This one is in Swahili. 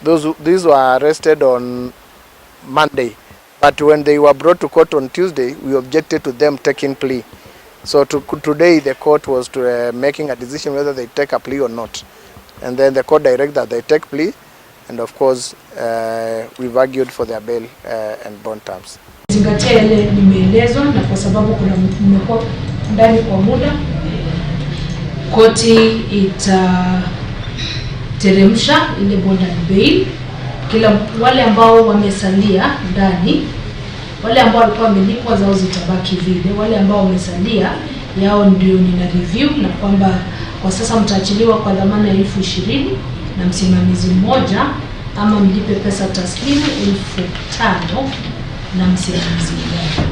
These were arrested on Monday, but when they were brought to court on Tuesday, we objected to them taking plea. So today the court was making a decision whether they take a plea or not, and then the court directed that they take plea, and of course we've argued for their bail and bond terms. Zingatia ile nimeelezwa, na kwa sababu kuna mmekuwa ndani kwa muda, koti itateremsha ile bond and bail. Kila wale ambao wamesalia ndani, wale ambao walikuwa wamelipwa zao zitabaki vile, wale ambao wamesalia yao ndio nina review, na kwamba kwa sasa mtaachiliwa kwa dhamana ya 20,000 na msimamizi mmoja, ama mlipe pesa taslimu 5,000 na msimamizi mmoja.